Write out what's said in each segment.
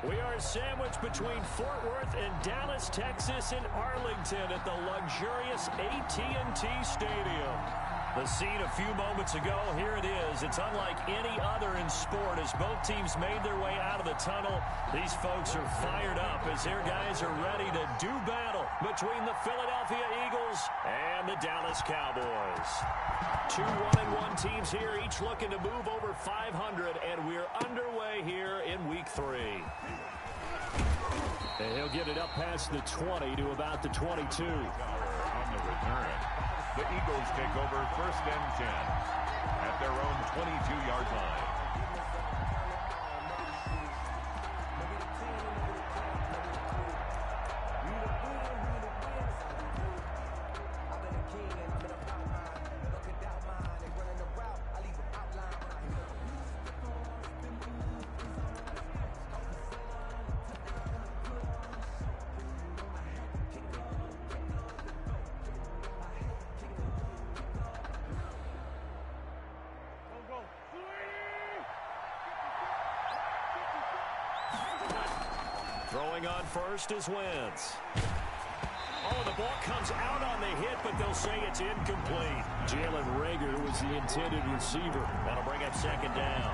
We are sandwiched between Fort Worth and Dallas, Texas, and Arlington at the luxurious AT&T Stadium. The scene a few moments ago, here it is. It's unlike any other in sport as both teams made their way out of the tunnel. These folks are fired up as their guys are ready to do battle between the Philadelphia Eagles and the Dallas Cowboys. Two 1-1 teams here, each looking to move over 500, and we're underway here in Week 3. And he'll get it up past the 20 to about the 22. On the return, the Eagles take over 1st and 10 at their own 22-yard line. Throwing on first is Wentz. Oh, the ball comes out on the hit, but they'll say it's incomplete. Jalen Reagor was the intended receiver. That'll bring up 2nd down.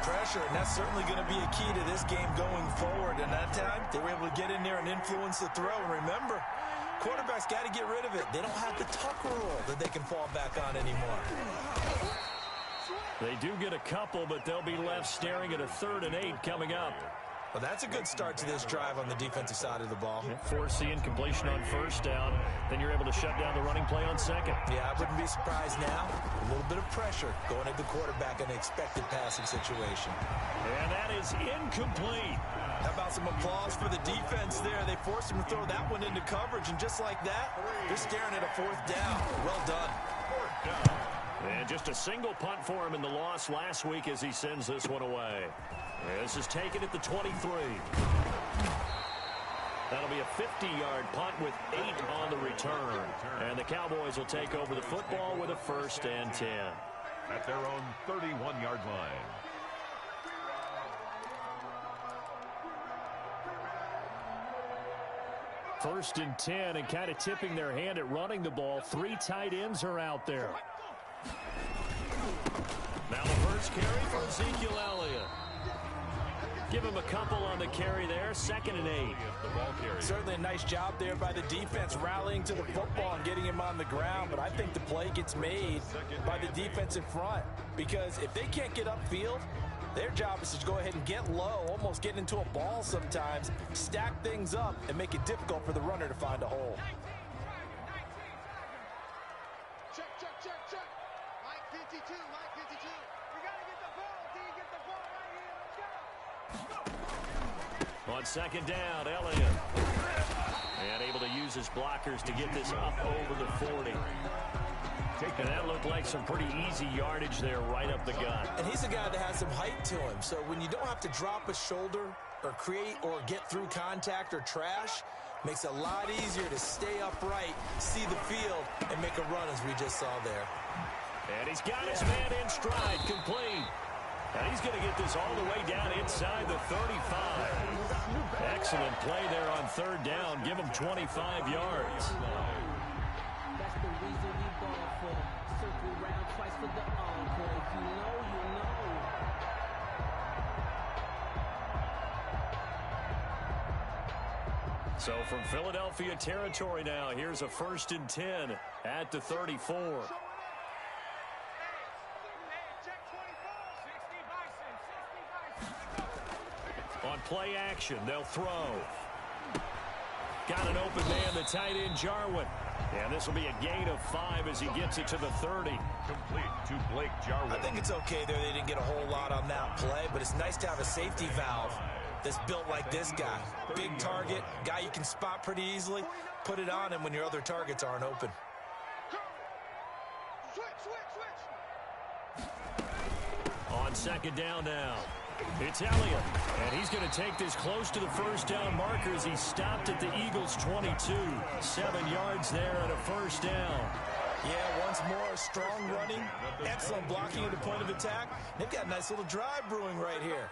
Pressure, and that's certainly going to be a key to this game going forward. And that time, they were able to get in there and influence the throw. And remember, quarterbacks got to get rid of it. They don't have the tuck rule that they can fall back on anymore. They do get a couple, but they'll be left staring at a 3rd and 8 coming up. Well, that's a good start to this drive on the defensive side of the ball. Force the incompletion on 1st down. Then you're able to shut down the running play on 2nd. Yeah, I wouldn't be surprised now. A little bit of pressure going at the quarterback in an expected passing situation. And that is incomplete. How about some applause for the defense there? They forced him to throw that one into coverage, and just like that, they're staring at a 4th down. Well done. 4th down. And just a single punt for him in the loss last week as he sends this one away. This is taken at the 23. That'll be a 50-yard punt with 8 on the return. And the Cowboys will take over the football with a 1st and 10. At their own 31-yard line. First and 10, and kind of tipping their hand at running the ball. 3 tight ends are out there. Now the first carry for Ezekiel Elliott. Give him a couple on the carry there. 2nd and 8. Certainly a nice job there by the defense rallying to the football and getting him on the ground. But I think the play gets made by the defense in front. Because if they can't get upfield, their job is to go ahead and get low, almost get into a ball sometimes, stack things up, and make it difficult for the runner to find a hole. Check. Mike 52. We got to get the ball. D, get the ball right here. Let's go. On 2nd down, Elliott. And able to use his blockers to get this up over the 40. And that looked like some pretty easy yardage there right up the gut. And he's a guy that has some height to him. So when you don't have to drop a shoulder or create or get through contact or trash, makes it a lot easier to stay upright, see the field, and make a run as we just saw there. And he's got his man in stride, complete. And he's going to get this all the way down inside the 35. Excellent play there on 3rd down. Give him 25 yards. That's the reason we ball for. Circle round twice for the encore. If you know, you know. So from Philadelphia territory now, here's a 1st and 10 at the 34. On play action, they'll throw. Got an open man, the tight end, Jarwin. And this will be a gain of 5 as he gets it to the 30. Complete to Blake Jarwin. I think it's okay there. They didn't get a whole lot on that play, but it's nice to have a safety valve that's built like this guy. Big target, guy you can spot pretty easily. Put it on him when your other targets aren't open. On 2nd down now. It's Elliott, and he's going to take this close to the 1st down marker as he stopped at the Eagles' 22. 7 yards there and a 1st down. Yeah, once more, strong running, excellent blocking at the point of attack. They've got a nice little drive brewing right here.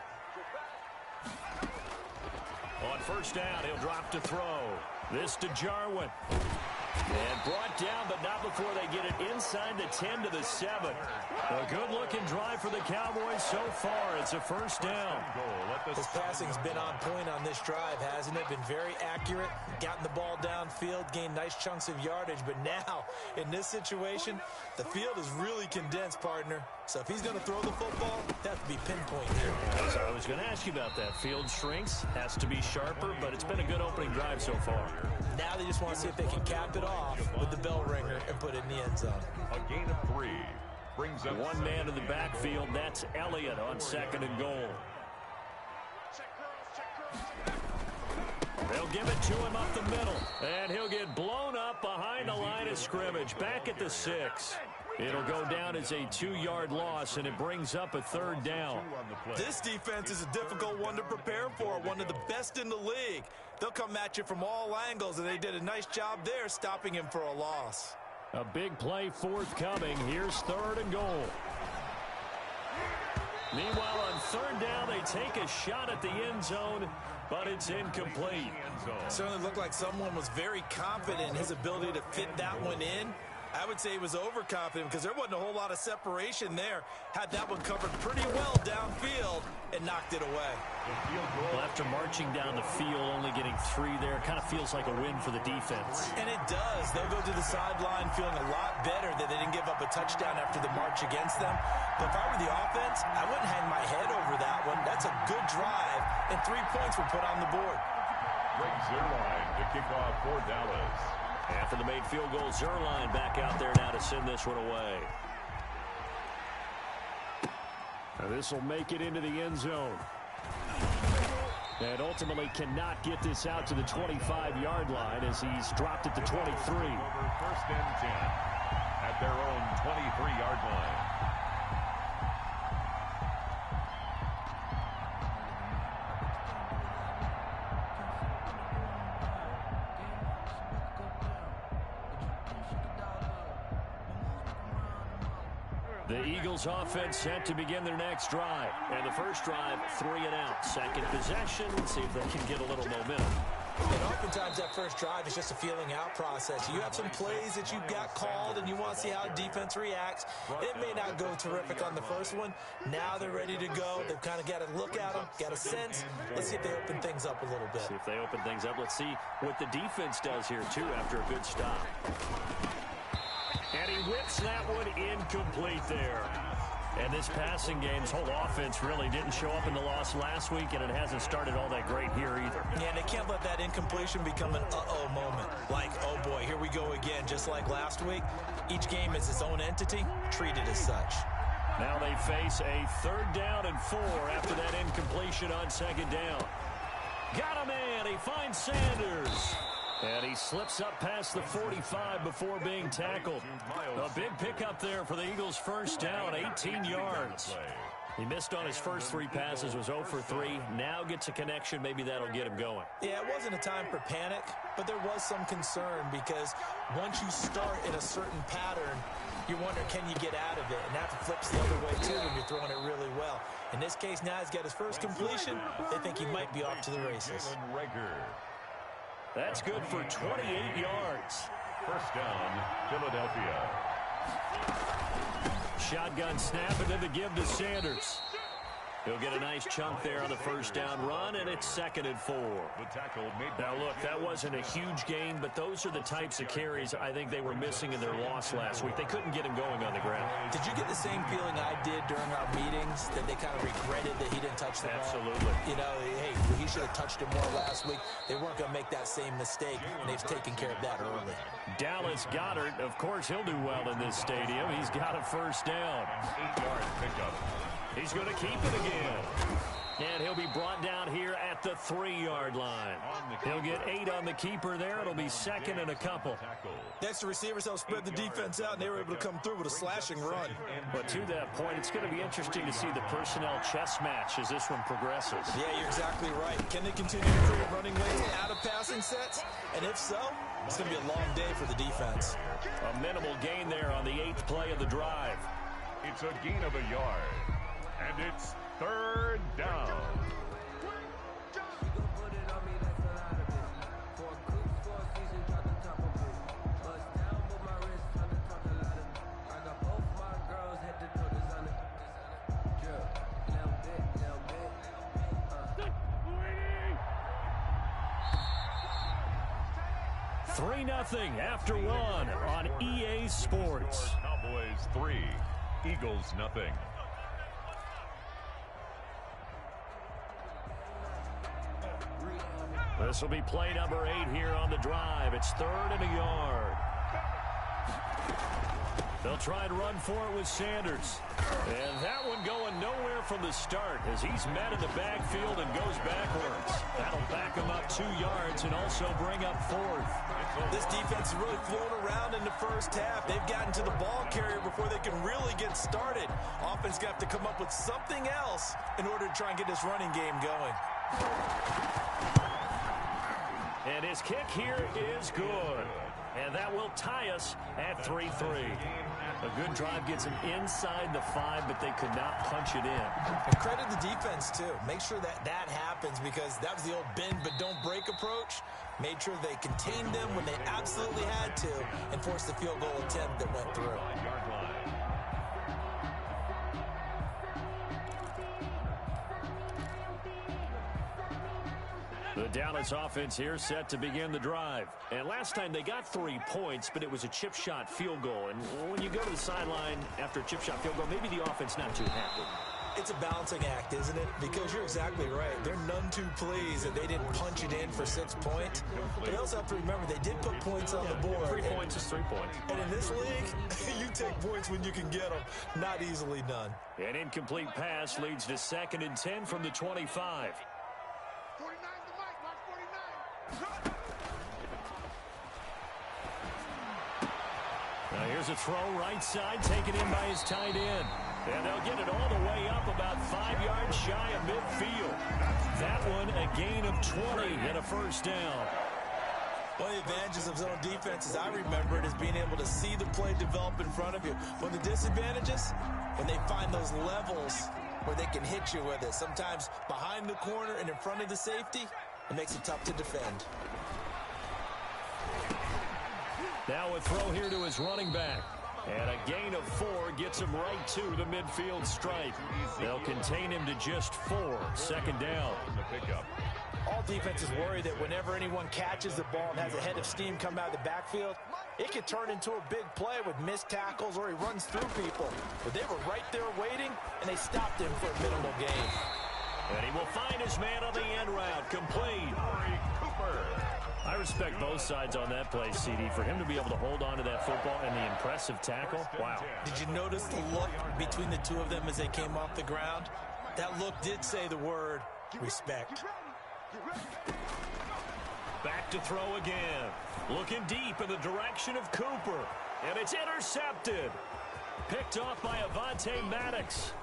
On first down, he'll drop to throw. This to Jarwin. And brought down, but not before they get it inside the 10 to the 7. A good-looking drive for the Cowboys so far. It's a first down. His passing's been on point on this drive, hasn't it? Been very accurate, gotten the ball downfield, gained nice chunks of yardage. But now, in this situation, the field is really condensed, partner. So if he's going to throw the football, it has to be pinpoint here. So I was going to ask you about that. Field shrinks, has to be sharper, but it's been a good opening drive so far. Now they just want to see if they can cap it off with the bell ringer and put it in the end zone. A gain of 3 brings up one man in the backfield. That's Elliott on second and goal. They'll give it to him up the middle, and he'll get blown up behind the line of scrimmage. Back at the 6. It'll go down as a 2-yard loss, and it brings up a third down. This defense is a difficult one to prepare for, one of the best in the league. They'll come at you from all angles, and they did a nice job there stopping him for a loss. A big play forthcoming. Here's third and goal. Meanwhile, on third down, they take a shot at the end zone, but it's incomplete. Certainly looked like someone was very confident in his ability to fit that one in. I would say he was overconfident because there wasn't a whole lot of separation there. Had that one covered pretty well downfield and knocked it away. Well, after marching down the field, only getting 3 there, kind of feels like a win for the defense. And it does. They'll go to the sideline feeling a lot better that they didn't give up a touchdown after the march against them. But if I were the offense, I wouldn't hang my head over that one. That's a good drive, and 3 points were put on the board. Greg Zuerlein to kick off for Dallas. After the made field goal, Zuerlein back out there now to send this one away. Now this will make it into the end zone. And ultimately cannot get this out to the 25-yard line as he's dropped it to 23. First and 10 at their own 23-yard line. The Eagles offense set to begin their next drive. And the first drive, 3 and out. Second possession, see if they can get a little momentum. And oftentimes that first drive is just a feeling out process. You have some plays that you've got called and you want to see how defense reacts. It may not go terrific on the first one. Now they're ready to go. They've kind of got to look at them, got a sense. Let's see if they open things up a little bit. See if they open things up. Let's see what the defense does here, too, after a good stop. And he whips that one incomplete there. And this passing game's whole offense really didn't show up in the loss last week, and it hasn't started all that great here either. Yeah, and they can't let that incompletion become an uh-oh moment. Like, oh boy, here we go again, just like last week. Each game is its own entity, treated as such. Now they face a 3rd down and 4 after that incompletion on 2nd down. Got a man, he finds Sanders. And he slips up past the 45 before being tackled. A big pickup there for the Eagles' first down, 18 yards. He missed on his first 3 passes, was 0 for 3. Now gets a connection. Maybe that'll get him going. Yeah, it wasn't a time for panic, but there was some concern because once you start in a certain pattern, you wonder, can you get out of it? And that flips the other way, too, when you're throwing it really well. In this case, now he's got his first completion. They think he might be off to the races. That's good for 28 yards. First down, Philadelphia. Shotgun snap into the give to Sanders. He'll get a nice chunk there on the first down run, and it's 2nd and 4. Now, look, that wasn't a huge gain, but those are the types of carries I think they were missing in their loss last week. They couldn't get him going on the ground. Did you get the same feeling I did during our meetings, that they kind of regretted that he didn't touch the ball? Absolutely. You know, hey, he should have touched it more last week. They weren't going to make that same mistake, and they've taken care of that early. Dallas Goedert, of course, he'll do well in this stadium. He's got a first down. 8-yard pickup. He's going to keep it again. And he'll be brought down here at the 3-yard line. He'll get 8 on the keeper there. It'll be 2nd and a couple. Next, the receivers helped spread the defense out, and they were able to come through with a slashing run. But to that point, it's going to be interesting to see the personnel chess match as this one progresses. Yeah, you're exactly right. Can they continue to create running lanes out of passing sets? And if so, it's going to be a long day for the defense. A minimal gain there on the 8th play of the drive. It's a gain of a yard. And it's 3rd down. 3-0 after one on EA Sports. Cowboys 3, Eagles 0. This will be play number 8 here on the drive. It's 3rd and a yard. They'll try and run for it with Sanders. And that one going nowhere from the start as he's met in the backfield and goes backwards. That'll back him up 2 yards and also bring up 4th. This defense is really flown around in the first half. They've gotten to the ball carrier before they can really get started. Offense got to come up with something else in order to try and get this running game going. And his kick here is good. And that will tie us at 3-3. A good drive gets him inside the 5, but they could not punch it in. And credit the defense, too. Make sure that happens because that was the old bend but don't break approach. Made sure they contained them when they absolutely had to and forced the field goal attempt that went through. The Dallas offense here set to begin the drive. And last time they got 3 points, but it was a chip shot field goal. And when you go to the sideline after a chip shot field goal, maybe the offense not too happy. It's a balancing act, isn't it? Because you're exactly right. They're none too pleased that they didn't punch it in for 6 points. But they also have to remember they did put points on the board. 3 points is 3 points. And in this league, you take points when you can get them. Not easily done. An incomplete pass leads to 2nd and 10 from the 25. 49 the mic, watch 49. Now here's a throw right side, taken in by his tight end. And they'll get it all the way up about 5 yards shy of midfield. That one a gain of 20 and a first down. One of the advantages of zone defense, as I remember it, is being able to see the play develop in front of you. One of the disadvantages, when they find those levels where they can hit you with it. Sometimes behind the corner and in front of the safety, it makes it tough to defend. Now a throw here to his running back. And a gain of 4 gets him right to the midfield stripe. They'll contain him to just 4. 2nd down. All defenses worry that whenever anyone catches the ball and has a head of steam come out of the backfield, it could turn into a big play with missed tackles or he runs through people. But they were right there waiting, and they stopped him for a minimal gain. And he will find his man on the end route. Complete. I respect both sides on that play, CD. For him to be able to hold on to that football and the impressive tackle, wow. Did you notice the look between the two of them as they came off the ground? That look did say the word respect. Back to throw again. Looking deep in the direction of Cooper. And it's intercepted. Picked off by Avonte Maddox.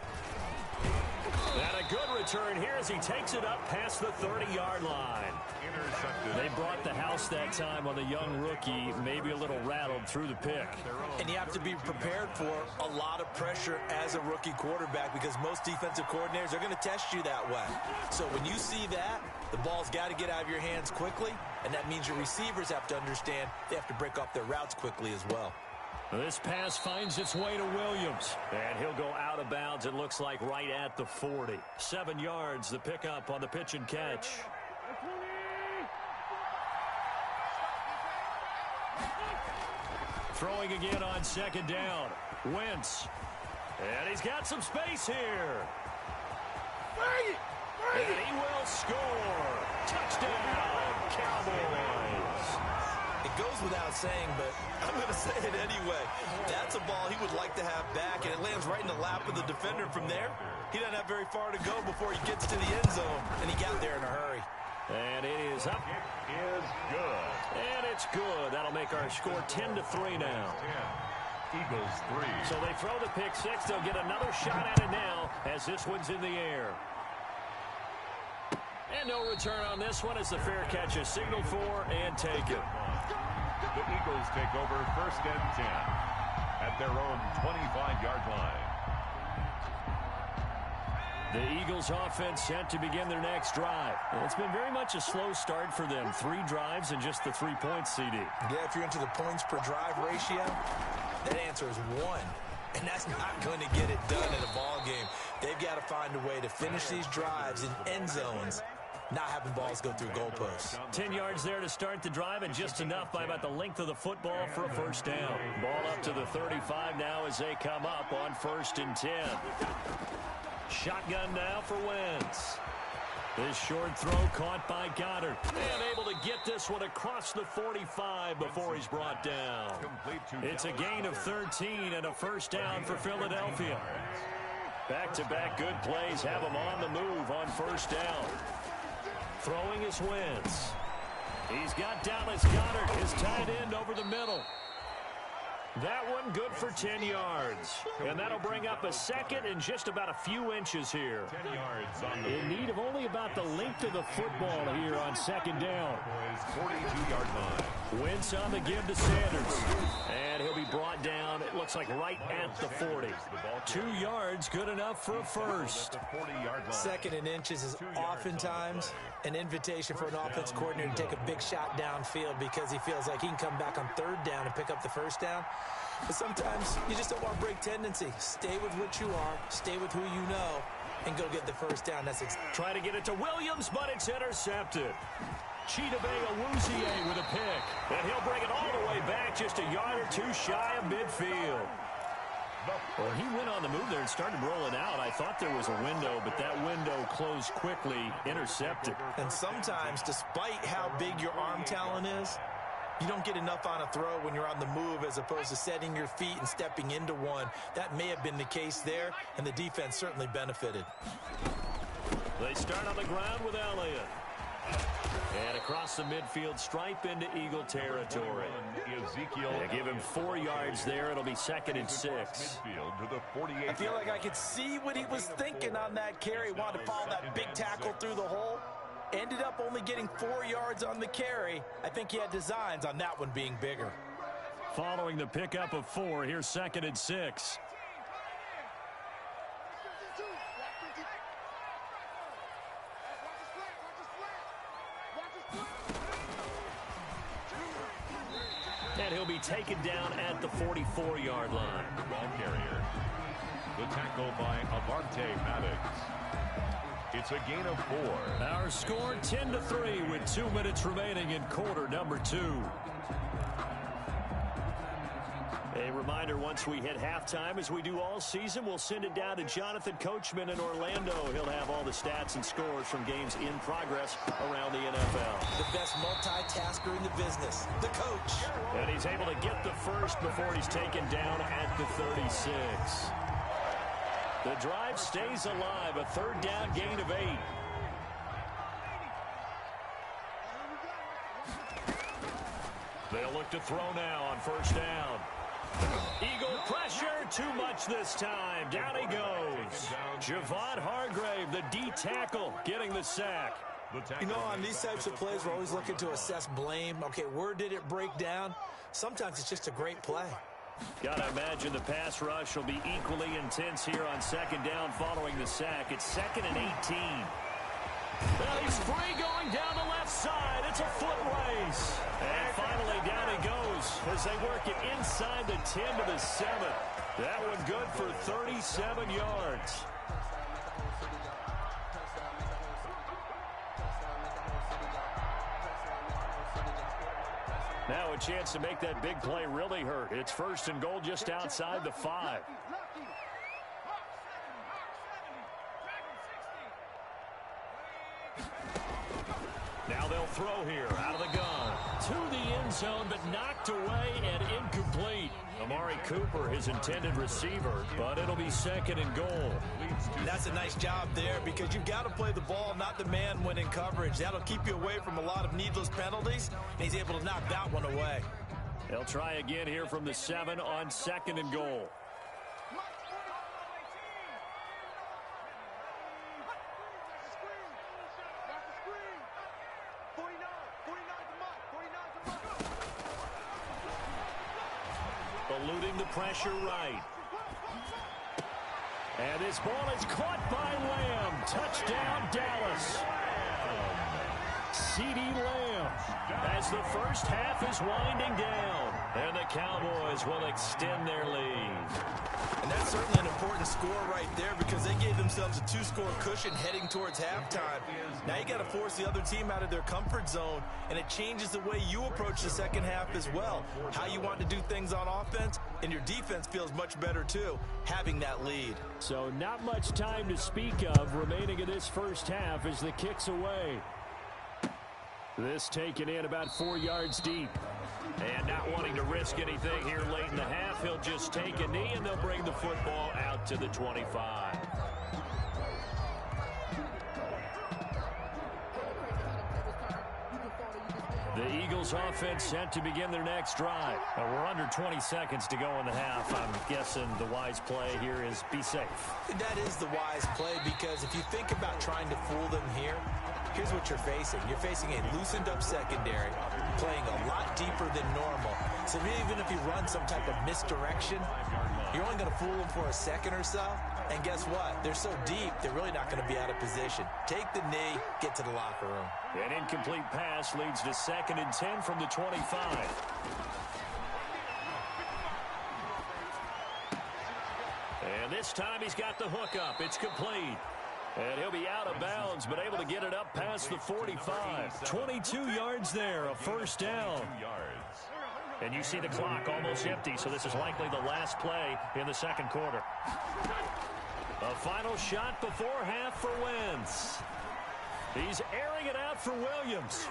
And a good return here as he takes it up past the 30-yard line. They brought the house that time on the young rookie, maybe a little rattled through the pick. And you have to be prepared for a lot of pressure as a rookie quarterback because most defensive coordinators are going to test you that way. So when you see that, the ball's got to get out of your hands quickly, and that means your receivers have to understand they have to break off their routes quickly as well. This pass finds its way to Williams, and he'll go out of bounds, it looks like, right at the 40. 7 yards, the pickup on the pitch and catch. Throwing again on 2nd down. Wentz. And he's got some space here. And he will score. Touchdown, Cowboys. It goes without saying, but I'm going to say it anyway. That's a ball he would like to have back, and it lands right in the lap of the defender from there. He doesn't have very far to go before he gets to the end zone, and he got there in a hurry. And it is up. It is good. And it's good. That'll make our score 10-3 now. 10. Eagles 3. So they throw the pick 6. They'll get another shot at it now as this one's in the air. And no return on this one as the fair catch is signaled for and taken. The Eagles take over 1st and 10 at their own 25-yard line. The Eagles offense set to begin their next drive. And it's been very much a slow start for them. 3 drives and just the 3 points, CD. Yeah, if you're into the points per drive ratio, that answer is 1. And that's not going to get it done in a ball game. They've got to find a way to finish these drives in end zones not having balls go through goalposts. 10 yards there to start the drive, and just enough by about the length of the football for a first down. Ball up to the 35 now as they come up on 1st and 10. Shotgun now for Wentz. This short throw caught by Goddard. And able to get this one across the 45 before he's brought down. It's a gain of 13 and a first down for Philadelphia. Back-to-back good plays have him on the move on first down. Throwing is Wentz. He's got Dallas Goedert, his tight end, over the middle. That one good for 10 yards. And that'll bring up a second and just about a few inches here. 10 yards on the In need of only about the length of the football here on second down. 42-yard line. Wentz on the give to Sanders. And he'll be brought down, it looks like right at the 40. 2 yards, good enough for a first. 40-yard line. Second and inches is oftentimes an invitation for an offense coordinator to take a big shot downfield because he feels like he can come back on third down and pick up the first down. But sometimes you just don't want to break tendency. Stay with what you are, stay with who you know, and go get the first down. Try to get it to Williams, but it's intercepted. Chidobe Awuzie with a pick. And he'll bring it all the way back just a yard or two shy of midfield. Well, he went on the move there and started rolling out. I thought there was a window, but that window closed quickly, intercepted. And sometimes, despite how big your arm talent is, you don't get enough on a throw when you're on the move as opposed to setting your feet and stepping into one. That may have been the case there, and the defense certainly benefited. They start on the ground with Elliott. And across the midfield stripe into Eagle territory. They give him 4 yards there. It'll be 2nd and 6. I feel like I could see what he was thinking on that carry. Wanted to follow that big tackle through the hole. Ended up only getting 4 yards on the carry. I think he had designs on that one being bigger. Following the pickup of 4, here's 2nd and 6. And he'll be taken down at the 44-yard line. Ball carrier. The tackle by Avante Maddox. It's a gain of 4. Our score 10-3 with 2 minutes remaining in quarter number 2. A reminder, once we hit halftime, as we do all season, we'll send it down to Jonathan Coachman in Orlando. He'll have all the stats and scores from games in progress around the NFL. The best multitasker in the business, the coach. And he's able to get the first before he's taken down at the 36. The drive stays alive, a 3rd down gain of 8. They'll look to throw now on 1st down. Eagle pressure, too much this time. Down he goes. Javon Hargrave, the D tackle, getting the sack. You know, on these types of plays, we're always looking to assess blame. Okay, where did it break down? Sometimes it's just a great play. Gotta imagine the pass rush will be equally intense here on 2nd down following the sack. It's 2nd and 18. Well, he's free going down the left side. It's a foot race. And finally down he goes as they work it inside the 10 to the 7. That one good for 37 yards. Now a chance to make that big play really hurt. It's 1st and goal just outside the 5. Now they'll throw here out of the gun. To the end zone, but knocked away and incomplete. Amari Cooper, his intended receiver, but it'll be 2nd and goal. That's a nice job there because you've got to play the ball, not the man when in coverage. That'll keep you away from a lot of needless penalties, and he's able to knock that one away. They'll try again here from the 7 on 2nd and goal. Eluding the pressure right. And this ball is caught by Lamb. Touchdown, Dallas. CeeDee Lamb as the first half is winding down. And the Cowboys will extend their lead. And that's certainly an important score right there because they gave themselves a 2-score cushion heading towards halftime. Now you got to force the other team out of their comfort zone, and it changes the way you approach the second half as well. How you want to do things on offense, and your defense feels much better too, having that lead. So not much time to speak of remaining in this first half as the kick's away. This taken in about 4 yards deep. And not wanting to risk anything here late in the half, he'll just take a knee and they'll bring the football out to the 25. The Eagles offense set to begin their next drive. We're under 20 seconds to go in the half. I'm guessing the wise play here is be safe. That is the wise play because if you think about trying to fool them here, here's what you're facing. You're facing a loosened up secondary, playing a lot deeper than normal. So even if you run some type of misdirection, you're only going to fool them for a second or so. And guess what? They're so deep, they're really not going to be out of position. Take the knee, get to the locker room. An incomplete pass leads to 2nd and 10 from the 25. And this time he's got the hook up. It's complete. And he'll be out of bounds, but able to get it up past the 45. 22 yards there, a first down. And you see the clock almost empty, so this is likely the last play in the second quarter. A final shot before half for Wentz. He's airing it out for Williams.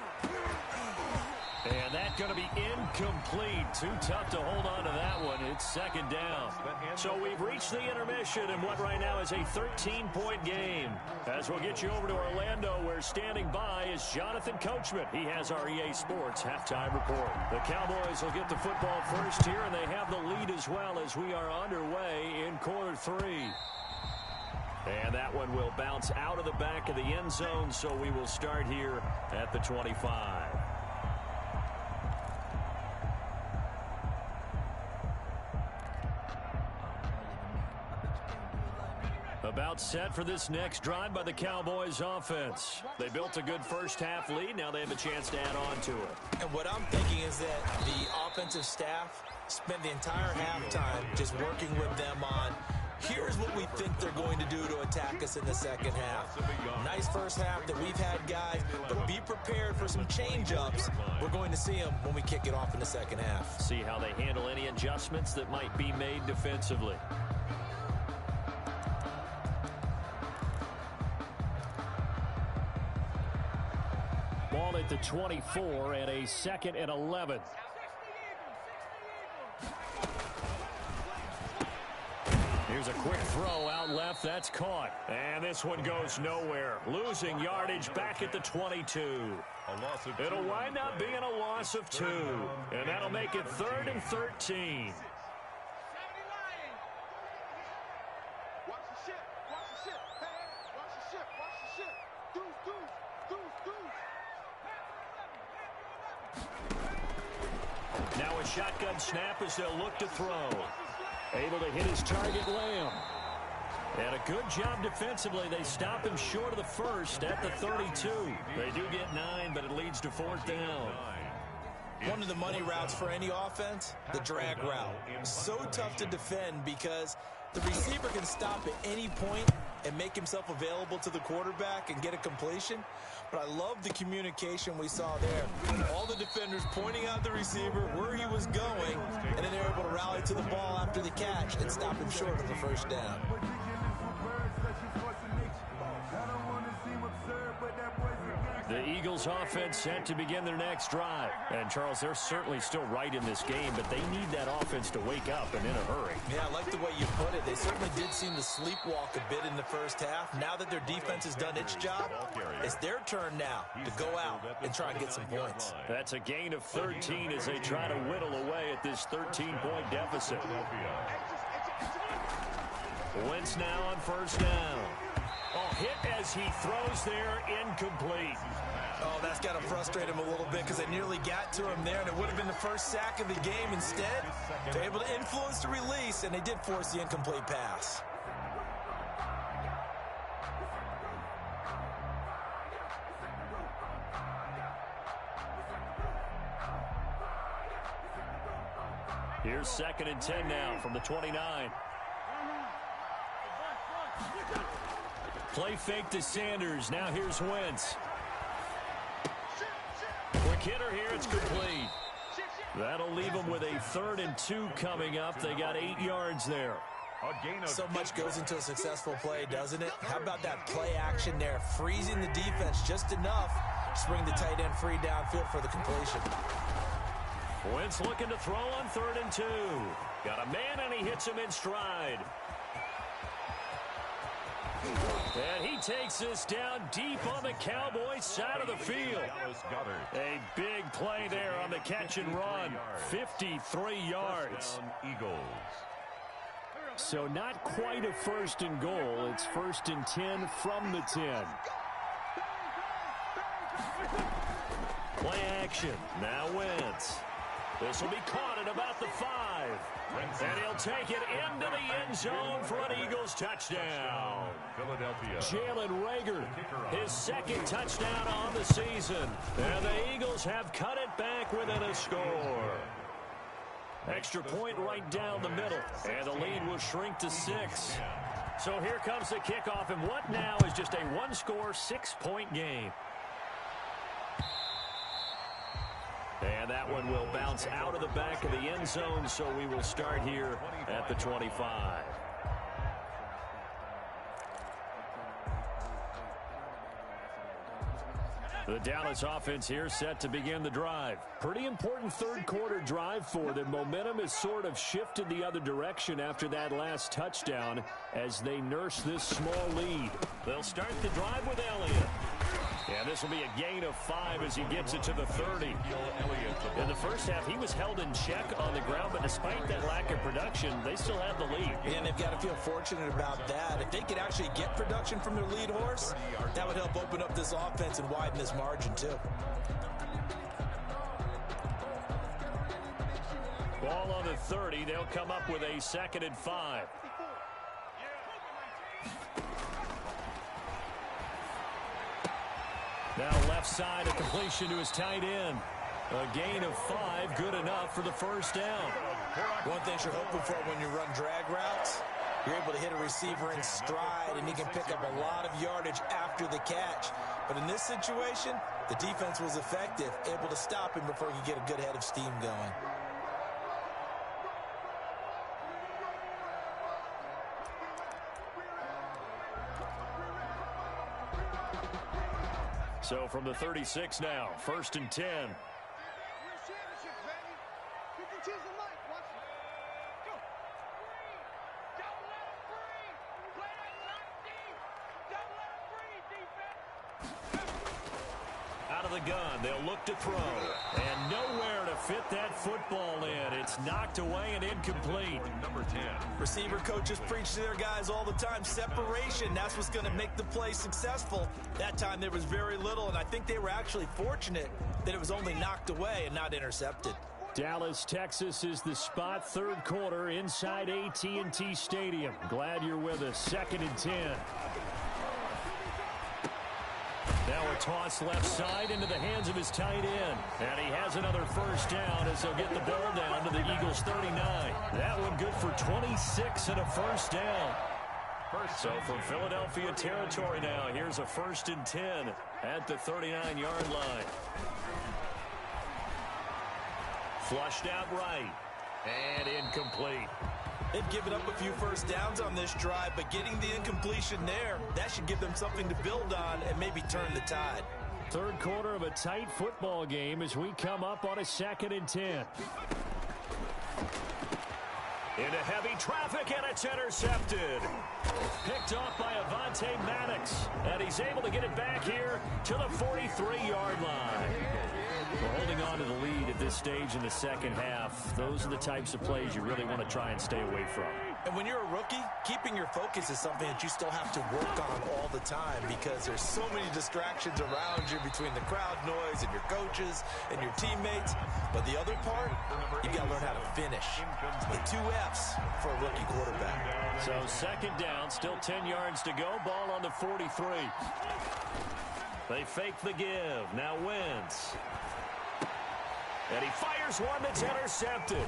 And that's going to be incomplete. Too tough to hold on to that one. It's 2nd down. So we've reached the intermission in what right now is a 13-point game. As we'll get you over to Orlando, where standing by is Jonathan Coachman. He has our EA Sports halftime report. The Cowboys will get the football first here, and they have the lead as well as we are underway in quarter 3. And that one will bounce out of the back of the end zone, so we will start here at the 25. About set for this next drive by the Cowboys offense. They built a good first half lead. Now they have a chance to add on to it. And what I'm thinking is that the offensive staff spent the entire halftime just working with them on here's what we think they're going to do to attack us in the second half. Nice first half that we've had, guys, but be prepared for some change-ups. We're going to see them when we kick it off in the second half. See how they handle any adjustments that might be made defensively. Ball at the 24 and a 2nd and 11. Here's a quick throw out left. That's caught. And this one goes nowhere. Losing yardage back at the 22. It'll wind up being a loss of 2. And that'll make it 3rd and 13. Now a shotgun snap as they'll look to throw. Able to hit his target, Lamb. And a good job defensively. They stop him short of the first at the 32. They do get 9, but it leads to 4th down. One of the money routes for any offense, the drag route. So tough to defend because the receiver can stop at any point and make himself available to the quarterback and get a completion. But I love the communication we saw there. All the defenders pointing out the receiver where he was going, and then they were able to rally to the ball after the catch and stop him short of the first down. The Eagles offense set to begin their next drive. And, Charles, they're certainly still right in this game, but they need that offense to wake up and in a hurry. Yeah, I like the way you put it. They certainly did seem to sleepwalk a bit in the first half. Now that their defense has done its job, it's their turn now to go out and try and get some points. That's a gain of 13 as they try to whittle away at this 13-point deficit. Wentz now on first down. Oh, hit as he throws there, incomplete. Oh, that's got to frustrate him a little bit because they nearly got to him there, and it would have been the first sack of the game. Instead, they're able to influence the release, and they did force the incomplete pass. Here's 2nd and 10 now from the 29. Play fake to Sanders. Now here's Wentz. Quick hitter here. It's complete. That'll leave them with a 3rd and 2 coming up. They got 8 yards there. So much goes into a successful play, doesn't it? How about that play action there? Freezing the defense just enough to bring the tight end free downfield for the completion. Wentz looking to throw on 3rd and 2. Got a man, and he hits him in stride. And he takes this down deep on the Cowboys side of the field. A big play there on the catch and run. 53 yards. Eagles. So not quite a 1st and goal. It's 1st and 10 from the 10. Play action. Now Wentz. This will be caught at about the 5. And he'll take it into the end zone for an Eagles touchdown. Philadelphia. Jalen Reagor, his 2nd touchdown on the season. And the Eagles have cut it back within a score. Extra point right down the middle. And the lead will shrink to 6. So here comes the kickoff. And what now is just a 1-score, 6-point game. And that one will bounce out of the back of the end zone, so we will start here at the 25. The Dallas offense here set to begin the drive. Pretty important 3rd quarter drive for them. Momentum has sort of shifted the other direction after that last touchdown as they nurse this small lead. They'll start the drive with Elliott. And this will be a gain of 5 as he gets it to the 30. In the first half, he was held in check on the ground, but despite that lack of production, they still have the lead. And they've got to feel fortunate about that. If they could actually get production from their lead horse, that would help open up this offense and widen this margin, too. Ball on the 30. They'll come up with a 2nd and 5. Now left side, a completion to his tight end. A gain of 5, good enough for the 1st down. One thing you're hoping for when you run drag routes, you're able to hit a receiver in stride, and he can pick up a lot of yardage after the catch. But in this situation, the defense was effective, able to stop him before he could get a good head of steam going. So from the 36 now, 1st and 10. Out of the gun, they'll look to throw. And nowhere to fit that football in. It's knocked away and incomplete. Number 10. Receiver coaches preach to their guys all the time. Separation, that's what's going to make the play successful. That time there was very little, and I think they were actually fortunate that it was only knocked away and not intercepted. Dallas, Texas is the spot. 3rd quarter inside AT&T Stadium. Glad you're with us. 2nd and 10. Now a toss left side into the hands of his tight end. And he has another 1st down as they'll get the ball down to the Eagles' 39. That one good for 26 and a 1st down. So from Philadelphia territory now, here's a 1st and 10 at the 39-yard line. Flushed out right. And incomplete. They've given up a few 1st downs on this drive, but getting the incompletion there, that should give them something to build on and maybe turn the tide. 3rd quarter of a tight football game as we come up on a 2nd and 10. Into heavy traffic, and it's intercepted. Picked off by Avonte Maddox, and he's able to get it back here to the 43-yard line. We're holding on to the lead at this stage in the 2nd half. Those are the types of plays you really want to try and stay away from. And when you're a rookie, keeping your focus is something that you still have to work on all the time because there's so many distractions around you between the crowd noise and your coaches and your teammates. But the other part, you got to learn how to finish. The 2 F's for a rookie quarterback. So 2nd down, still 10 yards to go. Ball on the 43. They fake the give. Now Wentz. And he fires one that's intercepted.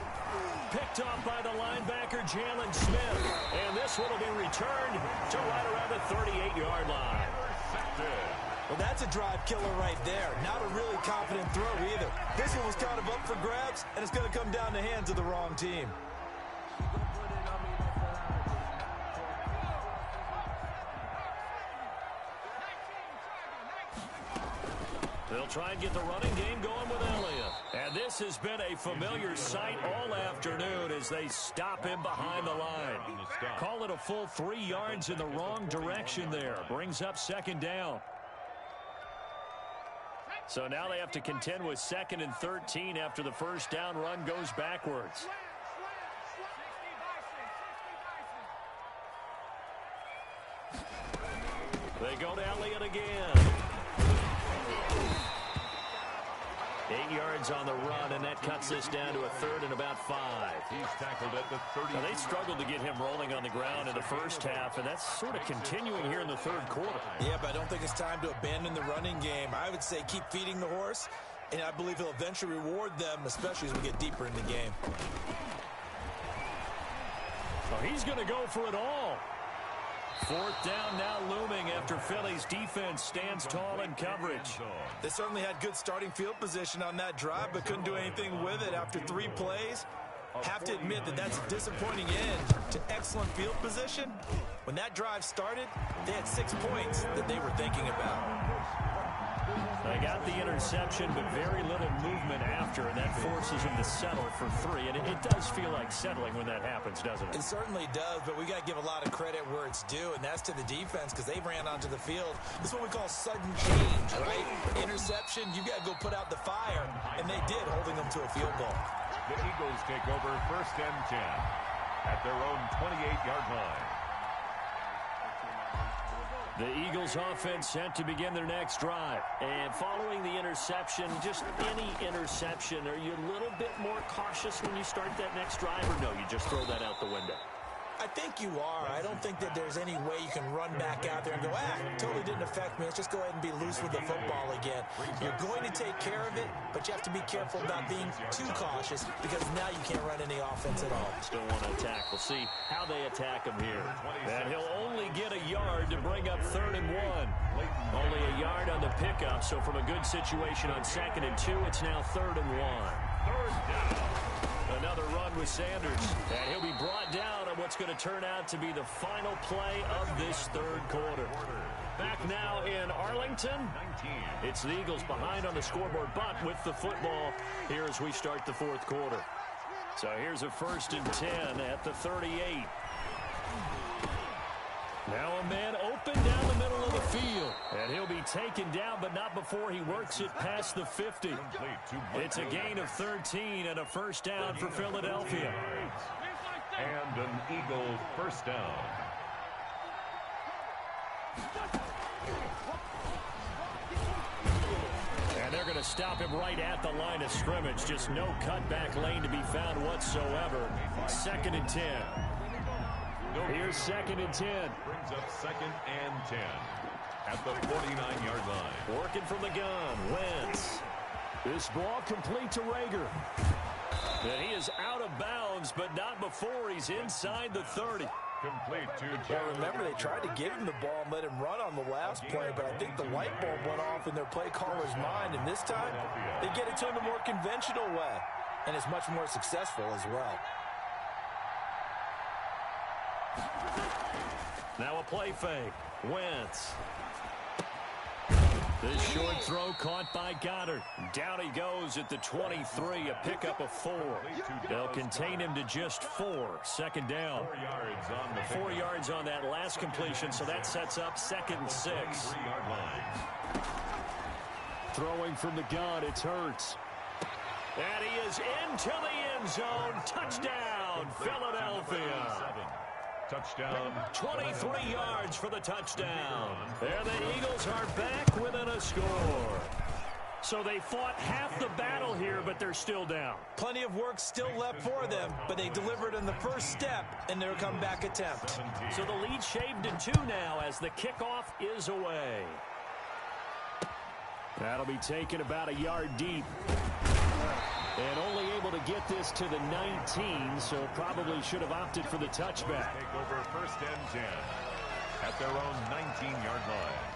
Picked off by the linebacker, Jalen Smith. And this one will be returned to right around the 38-yard line. Well, that's a drive killer right there. Not a really confident throw either. This one was kind of up for grabs, and it's going to come down the hands of the wrong team. They'll try and get the running game going with Elliott. And this has been a familiar sight all afternoon as they stop him behind the line. Call it a full 3 yards in the wrong direction there. Brings up second down. So now they have to contend with 2nd and 13 after the first down run goes backwards. They go to Elliott again. 8 yards on the run, and that cuts this down to a 3rd and about 5. He's tackled at the 30. Now, they struggled to get him rolling on the ground in the first half, and that's sort of continuing here in the 3rd quarter. Yeah, but I don't think it's time to abandon the running game. I would say keep feeding the horse, and I believe he'll eventually reward them, especially as we get deeper in the game. Oh, he's going to go for it all. 4th down now looming after Philly's defense stands tall in coverage. They certainly had good starting field position on that drive, but couldn't do anything with it after 3 plays. Have to admit that that's a disappointing end to excellent field position. When that drive started, they had 6 points that they were thinking about. They got the interception, but very little movement after, and that forces them to settle for 3. And it does feel like settling when that happens, doesn't it? It certainly does, but we got to give a lot of credit where it's due, and that's to the defense because they ran onto the field. This is what we call sudden change, right? Interception, you got to go put out the fire, and they did, holding them to a field goal. The Eagles take over 1st and 10 at their own 28-yard line. The Eagles offense set to begin their next drive. And following the interception, just any interception, are you a little bit more cautious when you start that next drive, or no, you just throw that out the window? I think you are. I don't think that there's any way you can run back out there and go, totally didn't affect me. Let's just go ahead and be loose with the football again. You're going to take care of it, but you have to be careful about being too cautious because now you can't run any offense at all. Still want to attack. We'll see how they attack him here. And he'll only get a yard to bring up 3rd and 1. Only a yard on the pickup, so from a good situation on 2nd and 2, it's now 3rd and 1. 3rd down. Another run with Sanders, and he'll be brought down on what's going to turn out to be the final play of this 3rd quarter. Back now in Arlington, it's the Eagles behind on the scoreboard, but with the football here as we start the 4th quarter. So here's a 1st and 10 at the 38. Now a man open down the middle of the field. And he'll be taken down, but not before he works it past the 50. It's a gain of 13 and a 1st down for Philadelphia. And an Eagle 1st down. And they're going to stop him right at the line of scrimmage. Just no cutback lane to be found whatsoever. 2nd and 10. Here's 2nd and 10. Brings up 2nd and 10 at the 49-yard line. Working from the gun, Wentz. This ball complete to Rager. And he is out of bounds, but not before he's inside the 30. Complete to Well, remember, they tried to give him the ball and let him run on the last play, but I think the light bulb went off in their play caller's mind, and this time they get it to him a more conventional way, and it's much more successful as well. Now a play fake. Wentz. This short throw caught by Goddard. Down he goes at the 23, a pickup of 4. They'll contain him to just 4. 2nd down. 4 yards on that last completion, so that sets up 2nd and 6. Throwing from the gun, it's Hurts. And he is into the end zone. Touchdown, Philadelphia. Touchdown. 23 yards for the touchdown. And the Eagles are back within a score. So they fought half the battle here, but they're still down. Plenty of work still left for them, but they delivered on the first step in their comeback attempt. So the lead shaved to 2 now as the kickoff is away. That'll be taken about a yard deep. And only able to get this to the 19, so probably should have opted for the touchback. Take over first and 10 at their own 19-yard line.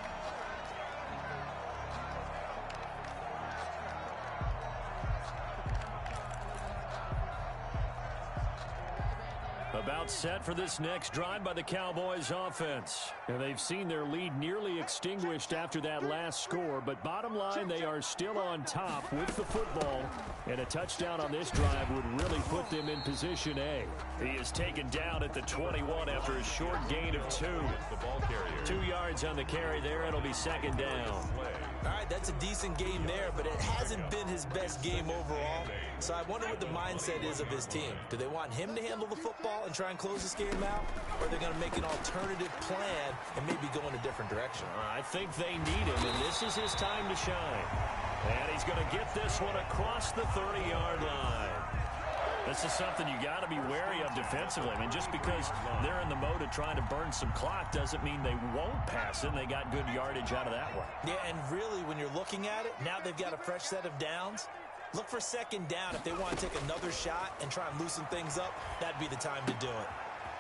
About set for this next drive by the Cowboys offense. And they've seen their lead nearly extinguished after that last score, but bottom line, they are still on top with the football, and a touchdown on this drive would really put them in position A. He is taken down at the 21 after a short gain of 2. 2 yards on the carry there. It'll be second down. All right, that's a decent game there, but it hasn't been his best game overall. So I wonder what the mindset is of his team. Do they want him to handle the football and try and close this game out? Or are they going to make an alternative plan and maybe go in a different direction? I think they need him, and this is his time to shine. And he's going to get this one across the 30-yard line. This is something you got to be wary of defensively. I mean, just because they're in the mode of trying to burn some clock doesn't mean they won't pass it. They got good yardage out of that one. Yeah, and really, when you're looking at it, now they've got a fresh set of downs. Look for second down. If they want to take another shot and try and loosen things up, that'd be the time to do it.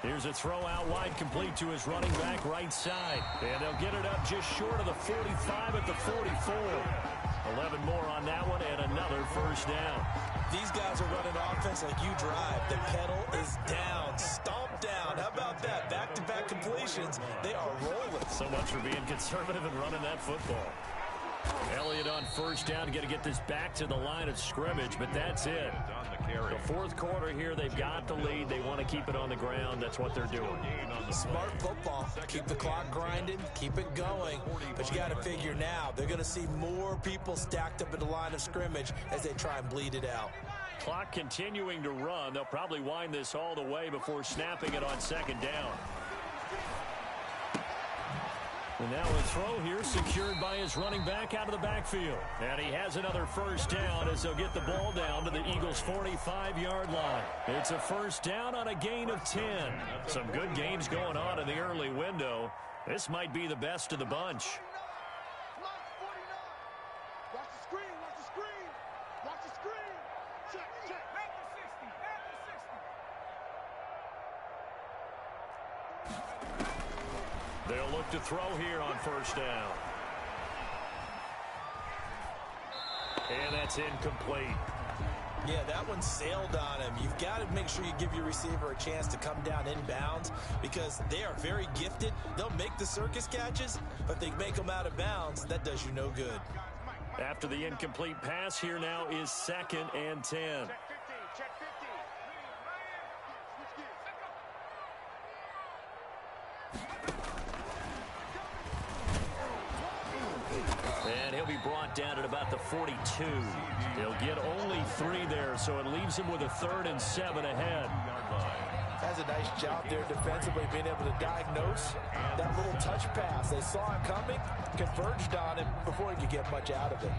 Here's a throw out wide, complete to his running back right side. And they'll get it up just short of the 45 at the 44. 11 more on that one and another first down. These guys are running offense like you drive. The pedal is down. Stomp down. How about that? Back-to-back completions. They are rolling. So much for being conservative and running that football. Elliott on first down. Got to get this back to the line of scrimmage, but that's it. The fourth quarter here, they've got the lead. They want to keep it on the ground. That's what they're doing. Smart football. Keep the clock grinding. Keep it going. But you got to figure now, they're going to see more people stacked up at the line of scrimmage as they try and bleed it out. Clock continuing to run. They'll probably wind this all the way before snapping it on second down. And now a throw here secured by his running back out of the backfield. And he has another first down as they'll get the ball down to the Eagles' 45-yard line. It's a first down on a gain of 10. Some good games going on in the early window. This might be the best of the bunch. Watch the screen, watch the screen. Watch the screen. Check, check. Back to 60, back to 60. They'll look to throw here on first down. And that's incomplete. Yeah, that one sailed on him. You've got to make sure you give your receiver a chance to come down inbounds because they are very gifted. They'll make the circus catches, but if they make them out of bounds, that does you no good. After the incomplete pass, here now is second and 10. Check 15, check 15. And he'll be brought down at about the 42. He'll get only 3 there, so it leaves him with a 3rd and 7 ahead. That's a nice job there defensively, being able to diagnose that little touch pass. They saw him coming, converged on him before he could get much out of it.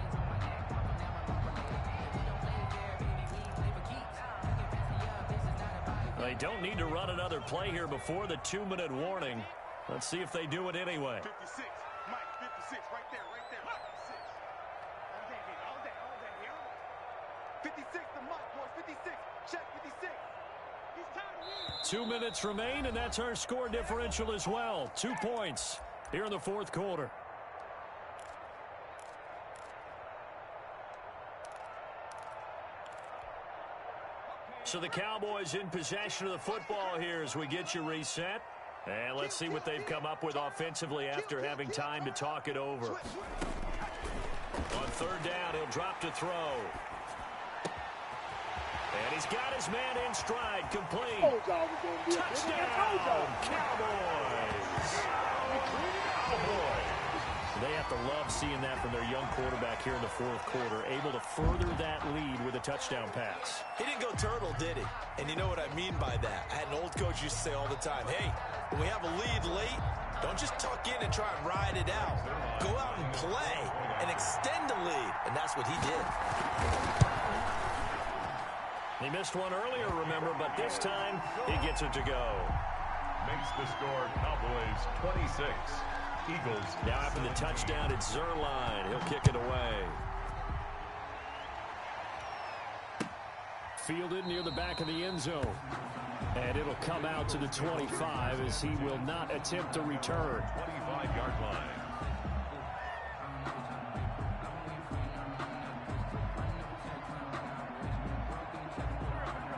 They don't need to run another play here before the 2-minute warning. Let's see if they do it anyway. 56, Mike, 56, right there, right there. 56. All day, here. 56, the mark, boys, 56. Check 56. He's tired of winning. 2 minutes remain, and that's our score differential as well. 2 points here in the fourth quarter. So the Cowboys in possession of the football here as we get you reset. And let's see what they've come up with offensively after having time to talk it over. On third down, he'll drop to throw. And he's got his man in stride, complete. Touchdown, Cowboys! They have to love seeing that from their young quarterback here in the fourth quarter, able to further that lead with a touchdown pass. He didn't go turtle, did he? And you know what I mean by that. I had an old coach used to say all the time, hey, when we have a lead late, don't just tuck in and try and ride it out. Go out and play and extend the lead. And that's what he did. He missed one earlier, remember, but this time he gets it to go. Makes the score Cowboys 26. Eagles. Now after the touchdown, it's Zerline. He'll kick it away. fielded near the back of the end zone. And it'll come out to the 25 as he will not attempt to return. 25-yard line.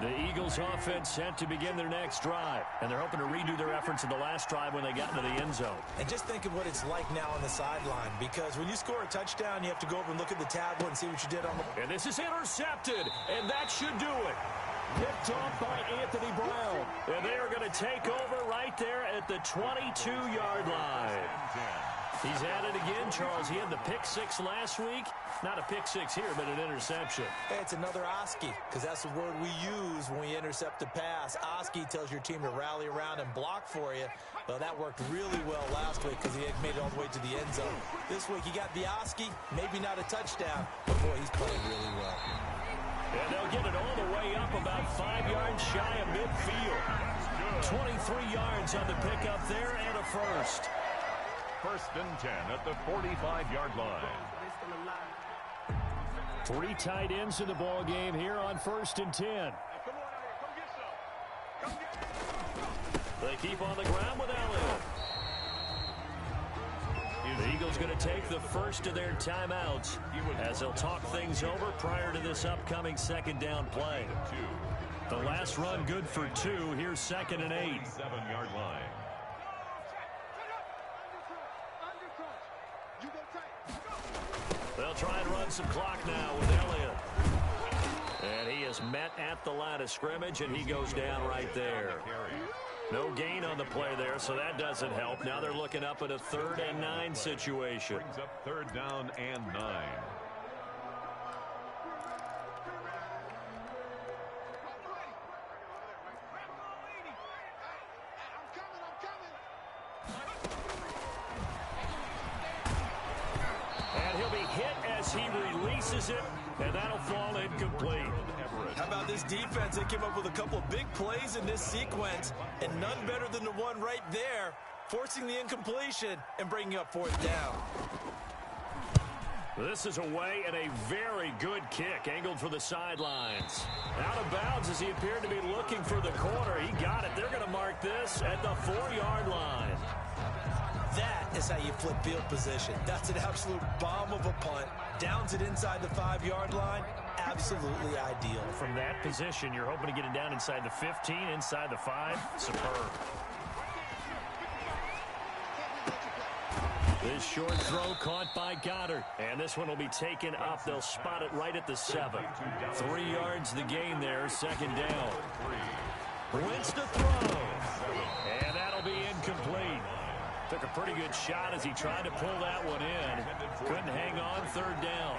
The Eagles offense set to begin their next drive. And they're hoping to redo their efforts in the last drive when they got into the end zone. And just think of what it's like now on the sideline, because when you score a touchdown, you have to go over and look at the tablet and see what you did on the... And this is intercepted, and that should do it. Picked off by Anthony Brown. And they are going to take over right there at the 22-yard line. He's at it again, Charles. He had the pick six last week. Not a pick six here, but an interception. Hey, it's another Oski, because that's the word we use when we intercept a pass. Oski tells your team to rally around and block for you. Well, that worked really well last week because he had made it all the way to the end zone. This week he got the Oski, maybe not a touchdown, but boy, he's playing really well. And they'll get it all the way up about 5 yards shy of midfield. 23 yards on the pickup there and a first. First and 10 at the 45-yard line. 3 tight ends in the ball game here on first and 10. They keep on the ground with Elliott. The Eagles going to take the first of their timeouts as they'll talk things over prior to this upcoming second down play. The last run good for 2. Here's second and 8. 7-yard line. They'll try and run some clock now with Elliott. And he is met at the line of scrimmage, and he goes down right there. No gain on the play there, so that doesn't help. Now they're looking up at a 3rd and 9 situation. Brings up 3rd down and 9. And he'll be hit as he releases it, and that'll fall incomplete. How about this defense? They came up with a couple of big plays in this sequence, and none better than the one right there, forcing the incompletion and bringing up 4th down. This is away and a very good kick, angled for the sidelines. Out of bounds as he appeared to be looking for the corner. He got it. They're going to mark this at the 4-yard line. That is how you flip field position. That's an absolute bomb of a punt. Downs it inside the 5-yard line. Absolutely ideal. From that position, you're hoping to get it down inside the 15, inside the 5. Superb. This short throw caught by Goddard. And this one will be taken up. They'll spot it right at the 7. 3 yards the gain there. Second down. Wentz to throw. And that'll be incomplete. Took a pretty good shot as he tried to pull that one in. Couldn't hang on. 3rd down.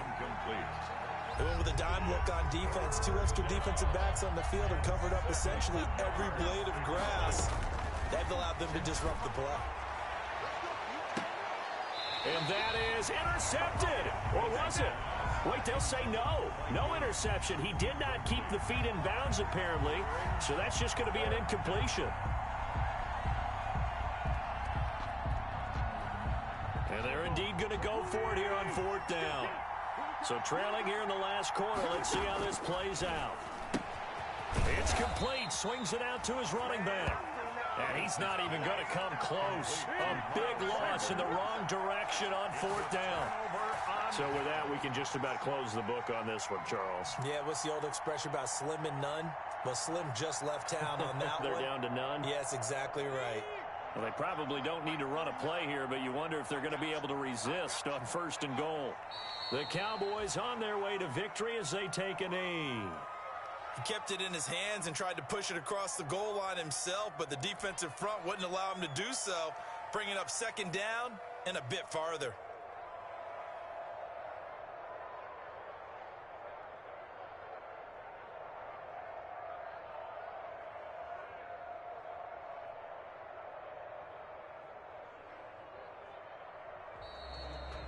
They went with a dime look on defense. 2 extra defensive backs on the field and covered up essentially every blade of grass. They've allowed them to disrupt the play. And that is intercepted. Or was it? Wait, they'll say no. No interception. He did not keep the feet in bounds, apparently. So that's just going to be an incompletion. And they're indeed going to go for it here on 4th down. So trailing here in the last quarter. Let's see how this plays out. It's complete. Swings it out to his running back. And he's not even going to come close. A big loss in the wrong direction on 4th down. So with that, we can just about close the book on this one, Charles. Yeah, what's the old expression about slim and none? Well, Slim just left town on that They're one. down to none? Yes, exactly right. Well, they probably don't need to run a play here, but you wonder if they're going to be able to resist on 1st and goal. The Cowboys on their way to victory as they take a knee. He kept it in his hands and tried to push it across the goal line himself, but the defensive front wouldn't allow him to do so, bringing up 2nd down and a bit farther.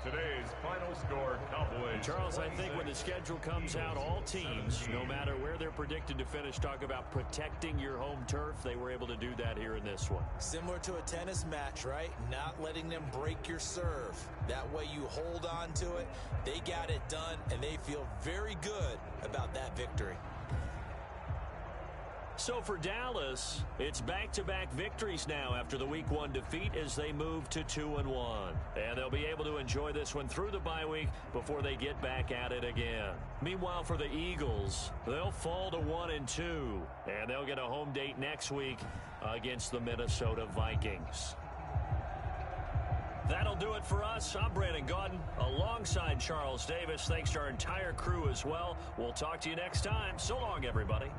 Today's final score, Cowboys. Charles, I think when the schedule comes out, all teams, no matter where they're predicted to finish, talk about protecting your home turf. They were able to do that here in this one. Similar to a tennis match, right? Not letting them break your serve. That way you hold on to it. They got it done, and they feel very good about that victory. So for Dallas, it's back-to-back victories now after the Week 1 defeat as they move to 2-1. And they'll be able to enjoy this one through the bye week before they get back at it again. Meanwhile, for the Eagles, they'll fall to 1-2, and they'll get a home date next week against the Minnesota Vikings. That'll do it for us. I'm Brandon Gaudin alongside Charles Davis. Thanks to our entire crew as well. We'll talk to you next time. So long, everybody.